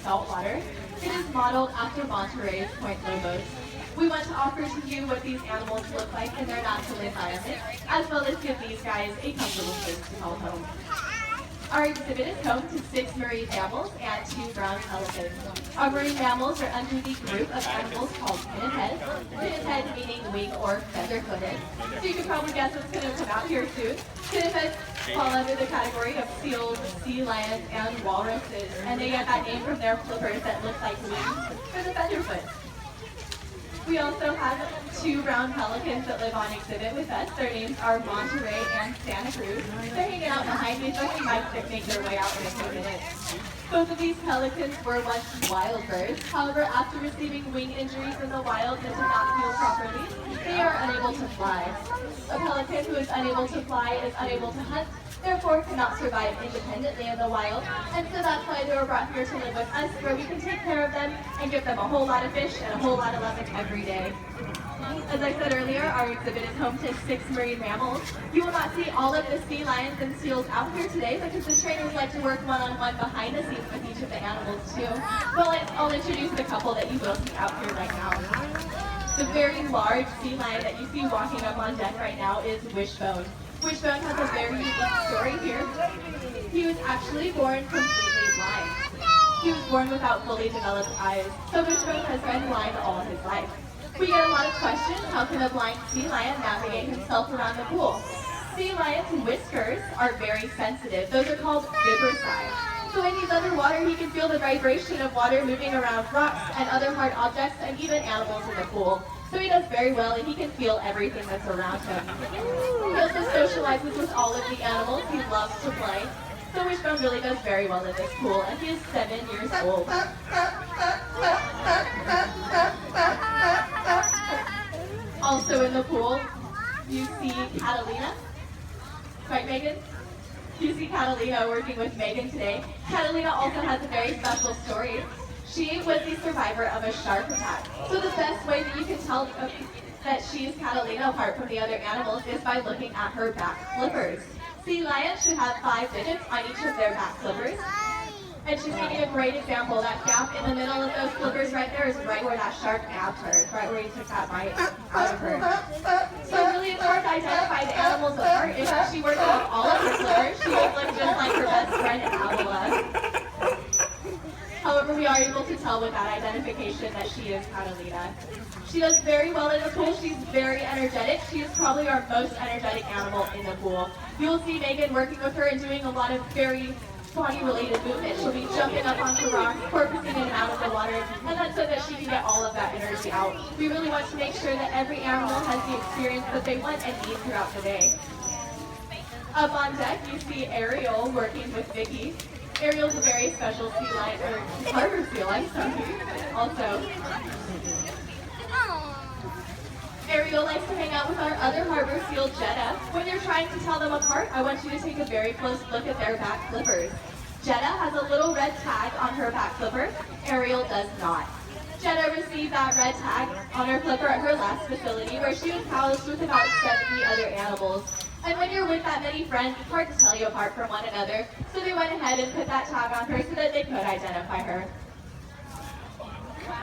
saltwater. It is modeled after Monterey's Point Lobos. We want to offer to you what these animals look like in their natural environment, as well as give these guys a comfortable place to call home. Our exhibit is home to 6 marine mammals and 2 brown pelicans. Our marine mammals are under the group of animals called pinnaheads. Pinnahead meaning wing or feather-footed. So you can probably guess what's going to come out here soon. Pinnaheads fall under the category of seals, sea lions, and walruses, and they get that name from their flippers that look like wings for the featherfoot. We also have 2 brown pelicans that live on exhibit with us. Their names are Monterey and Santa Cruz. They're hanging out behind me, so I think might make their way out in a few minutes. Both of these pelicans were once wild birds. However, after receiving wing injuries in the wild that did not heal properly, they are unable to fly. A pelican who is unable to fly is unable to hunt, therefore cannot survive independently in the wild, and so that's why they were brought here to live with us, where we can take care of them and give them a whole lot of fish and a whole lot of love every day. As I said earlier, our exhibit is home to 6 marine mammals. You will not see all of the sea lions and seals out here today because the trainers like to work one-on-one behind the scenes with each of the animals too. Well, I'll introduce the couple that you will see out here right now. The very large sea lion that you see walking up on deck right now is Wishbone. Wishbone has a very unique story here. He was actually born completely blind. He was born without fully developed eyes, so Wishbone has been blind all his life. We get a lot of questions, how can a blind sea lion navigate himself around the pool? Sea lions' whiskers are very sensitive. Those are called vibrissae. So when he's underwater, he can feel the vibration of water moving around rocks and other hard objects and even animals in the pool. So he does very well and he can feel everything that's around him. He also socializes with all of the animals. He loves to play. So Wishbone really does very well in this pool, and he is 7 years old. Also in the pool, you see Catalina. Right, Megan? You see Catalina working with Megan today. Catalina also has a very special story. She was the survivor of a shark attack. So the best way that you can tell that she's Catalina apart from the other animals is by looking at her back flippers. Sea lions should have 5 digits on each of their back flippers. And she's giving a great example. That gap in the middle of those flippers right there is right where that shark nabbed her. It's right where he took that bite out of her. So really it's hard to identify the animals apart. If she were to have all of her flippers, she would look just like her best friend Avila. However, we are able to tell with that identification that she is Catalina. She does very well in the pool. She's very energetic. She is probably our most energetic animal in the pool. You will see Megan working with her and doing a lot of very body-related movements. She'll be jumping up onto rocks, porpoising in and out of the water, and that's so that she can get all of that energy out. We really want to make sure that every animal has the experience that they want and need throughout the day. Up on deck, you see Ariel working with Vicky. Ariel's a very special sea lion, or harbor seal, I'm sorry, also. Ariel likes to hang out with our other harbor seal, Jetta. When you're trying to tell them apart, I want you to take a very close look at their back flippers. Jetta has a little red tag on her back flipper. Ariel does not. Jetta received that red tag on her flipper at her last facility where she was housed with about 70 other animals. And when you're with that many friends, it's hard to tell you apart from one another. So they went ahead and put that tag on her so that they could identify her.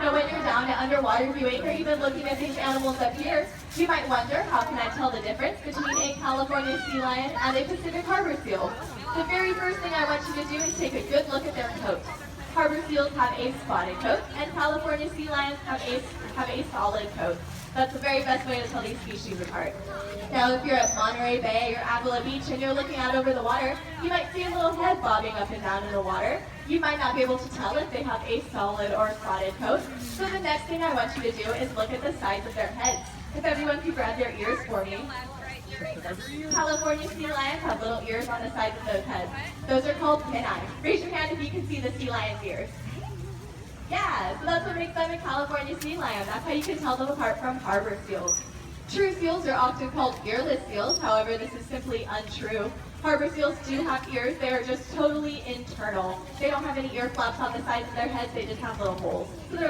Now when you're down at underwater viewing or even looking at these animals up here, you might wonder, how can I tell the difference between a California sea lion and a Pacific harbor seal? The very first thing I want you to do is take a good look at their coats. Harbor seals have a spotted coat, and California sea lions have a solid coat. That's the very best way to tell these species apart. Now, if you're at Monterey Bay or Avila Beach and you're looking out over the water, you might see a little head bobbing up and down in the water. You might not be able to tell if they have a solid or spotted coat. So the next thing I want you to do is look at the sides of their heads. If everyone could grab their ears for me. California sea lions have little ears on the sides of those heads. Those are called pinnae. Raise your hand if you can see the sea lion's ears. Yeah, so that's what makes them a California sea lion. That's how you can tell them apart from harbor seals. True seals are often called earless seals. However, this is simply untrue. Harbor seals do have ears. They are just totally internal. They don't have any ear flaps on the sides of their heads. They just have little holes. So